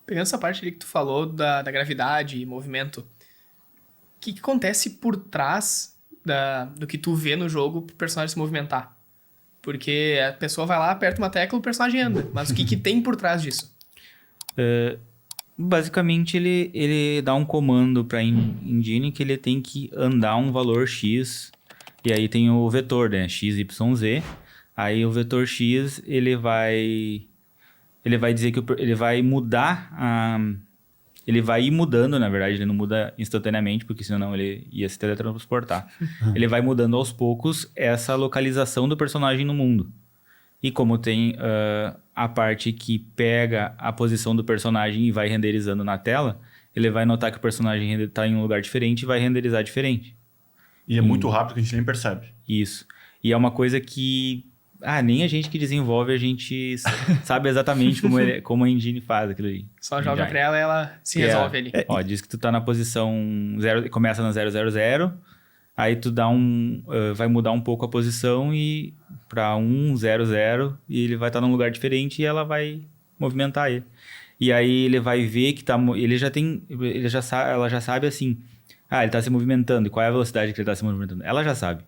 Pegando essa parte ali que tu falou da gravidade e movimento, o que acontece por trás do que tu vê no jogo pro personagem se movimentar? Porque a pessoa vai lá, aperta uma tecla e o personagem anda. Mas o que tem por trás disso? Basicamente, ele dá um comando para engine que ele tem que andar um valor X. E aí tem o vetor, né? X, Y, Z. Aí o vetor X, ele vai dizer que ele vai mudar ele vai ir mudando, na verdade, ele não muda instantaneamente, porque senão ele ia se teletransportar. Ele vai mudando aos poucos essa localização do personagem no mundo. E como tem a parte que pega a posição do personagem e vai renderizando na tela, ele vai notar que o personagem está em um lugar diferente e vai renderizar diferente. E é muito rápido que a gente nem percebe. Isso. E é uma coisa que nem a gente que desenvolve, a gente sabe exatamente como a engine faz aquilo ali. Só joga pra ela e ela se resolve ali. Ó, diz que tu tá na posição 0, começa na 000, aí tu dá vai mudar um pouco a posição e para 100 e ele vai estar num lugar diferente e ela vai movimentar ele. E aí ele vai ver que ela já sabe assim, ele tá se movimentando, e qual é a velocidade que ele tá se movimentando? Ela já sabe.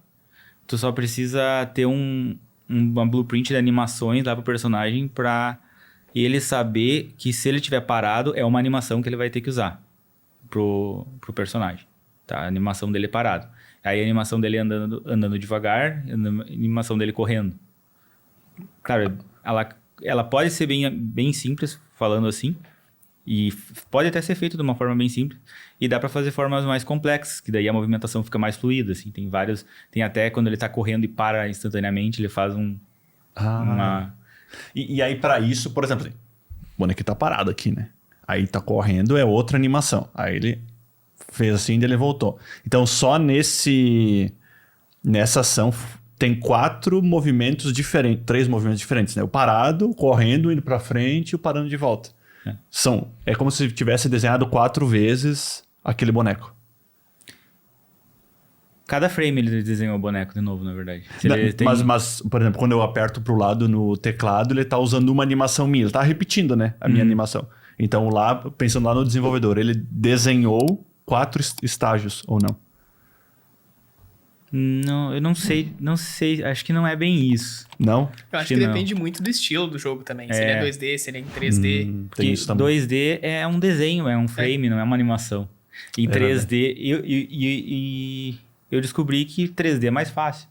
Tu só precisa ter uma blueprint de animações lá pro personagem pra ele saber que se ele estiver parado, é uma animação que ele vai ter que usar pro personagem. Tá? A animação dele é parado. Aí a animação dele andando devagar, a animação dele correndo. Claro, ela pode ser bem simples, falando assim, e pode até ser feito de uma forma bem simples, e dá para fazer formas mais complexas, que daí a movimentação fica mais fluida, assim. Tem até quando ele tá correndo e para instantaneamente, ele faz uma... E aí, pra isso, por exemplo, assim, o boneco tá parado aqui, né? Aí tá correndo, é outra animação. Aí ele fez assim e ele voltou. Então, só nessa ação tem 4 movimentos diferentes, 3 movimentos diferentes, né? O parado, o correndo, indo pra frente e o parando de volta. É como se tivesse desenhado 4 vezes aquele boneco. Cada frame ele desenhou o boneco de novo, na verdade. Mas, por exemplo, quando eu aperto pro lado no teclado, ele tá usando uma animação minha. Ele tá repetindo, né? A minha animação. Então, pensando lá no desenvolvedor, ele desenhou 4 estágios, ou não? Não, eu não sei, acho que não é bem isso. Não? Eu acho que depende muito do estilo do jogo também. Se ele é 2D, se ele é em 3D. Porque 2D é um desenho, é um frame, não é uma animação. Em 3D, eu descobri que 3D é mais fácil.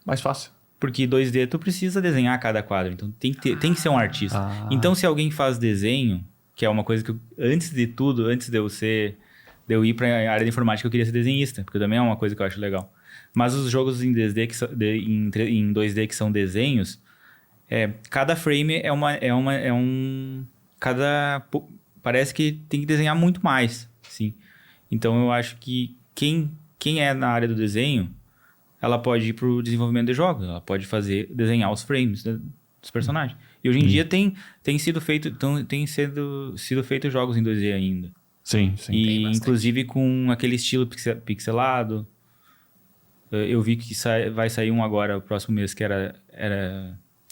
Mais fácil. Porque 2D tu precisa desenhar cada quadro, então tem que ser um artista. Então se alguém faz desenho, que é uma coisa que antes de eu ir para a área de informática, eu queria ser desenhista, porque também é uma coisa que eu acho legal. Mas os jogos em 2D em 2D que são desenhos, cada frame parece que tem que desenhar muito mais, sim. Então eu acho que quem é na área do desenho, ela pode ir pro desenvolvimento de jogos, ela pode desenhar os frames dos personagens. E hoje em dia tem sido feito jogos em 2D ainda. Sim. E inclusive com aquele estilo pixelado. Eu vi que vai sair um agora, o próximo mês, que era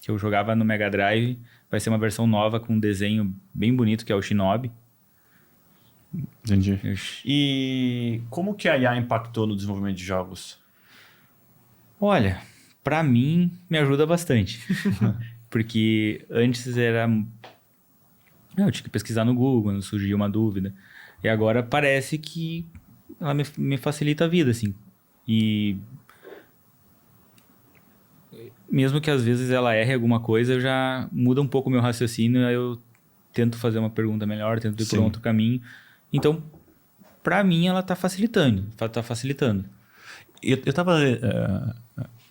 que eu jogava no Mega Drive. Vai ser uma versão nova com um desenho bem bonito, que é o Shinobi. Entendi. E como que a IA impactou no desenvolvimento de jogos? Olha, pra mim, me ajuda bastante. Porque antes eu tinha que pesquisar no Google quando surgia uma dúvida. E agora parece que ela me facilita a vida, assim. E mesmo que às vezes ela erre alguma coisa, já muda um pouco o meu raciocínio, aí eu tento fazer uma pergunta melhor, tento ir por um outro caminho. Então, pra mim, ela tá facilitando. Eu tava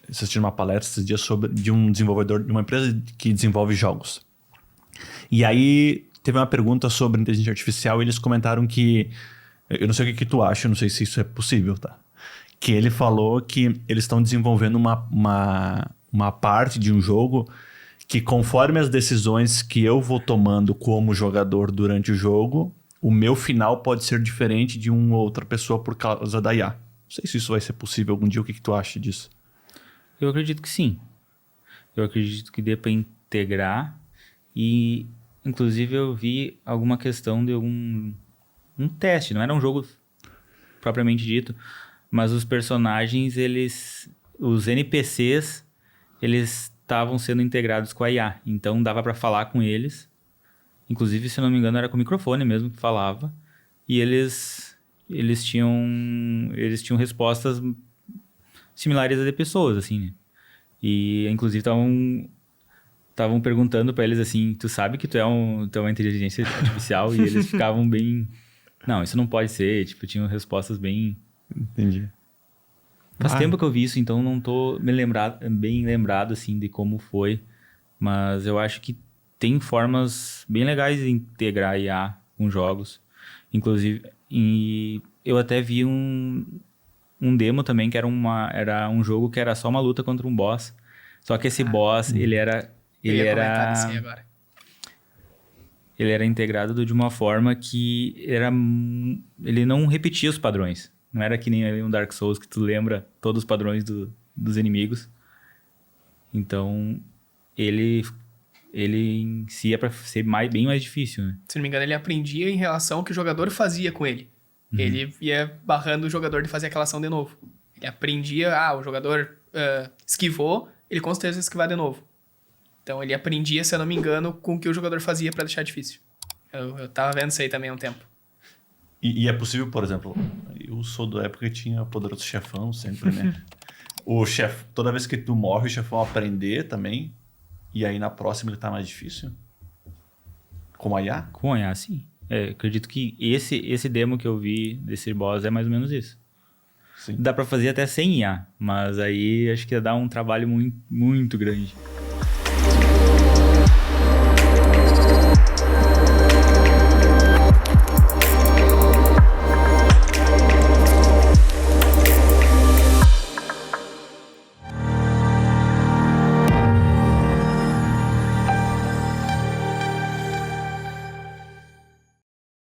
assistindo uma palestra esses dias de um desenvolvedor, de uma empresa que desenvolve jogos. E aí teve uma pergunta sobre inteligência artificial e eles comentaram que, eu não sei o que tu acha, eu não sei se isso é possível, tá? Que ele falou que eles estão desenvolvendo uma parte de um jogo que, conforme as decisões que eu vou tomando como jogador durante o jogo, o meu final pode ser diferente de uma outra pessoa por causa da IA. Não sei se isso vai ser possível algum dia. O que tu acha disso? Eu acredito que sim. Eu acredito que dê para integrar e Inclusive, eu vi alguma questão de um teste, não era um jogo propriamente dito, mas os personagens, os NPCs, eles estavam sendo integrados com a IA, então dava para falar com eles. Inclusive, se eu não me engano, era com o microfone mesmo que falava. E eles tinham respostas similares a de pessoas, assim, né? E, inclusive, estavam perguntando para eles assim, tu sabe que tu é uma inteligência artificial? E eles ficavam bem... Não, isso não pode ser. Tipo, tinham respostas bem... Entendi. Faz tempo que eu vi isso, então não tô bem lembrado, assim, de como foi. Mas eu acho que tem formas bem legais de integrar IA com jogos. Inclusive, eu até vi um demo também, que era um jogo que era só uma luta contra um boss. Só que esse boss, Eu ia comentar disso aí agora. ele era integrado de uma forma que ele não repetia os padrões. Não era que nem ali um Dark Souls, que tu lembra todos os padrões dos inimigos. Então, ele em si é pra ser bem mais difícil, né? Se não me engano, ele aprendia em relação ao que o jogador fazia com ele. Ele ia barrando o jogador de fazer aquela ação de novo. Ele aprendia, o jogador esquivou, ele com certeza ia esquivar de novo. Então ele aprendia, se eu não me engano, com o que o jogador fazia pra deixar difícil. Eu tava vendo isso aí também há um tempo. E é possível, por exemplo, eu sou da época que tinha o Poderoso Chefão sempre, né? O chefe, toda vez que tu morre, o chefão aprender também, e aí na próxima ele tá mais difícil? Com a IA? Com a IA, sim. Acredito que esse demo que eu vi desse boss é mais ou menos isso. Sim. Dá pra fazer até sem IA, mas aí acho que ia dar um trabalho muito, muito grande.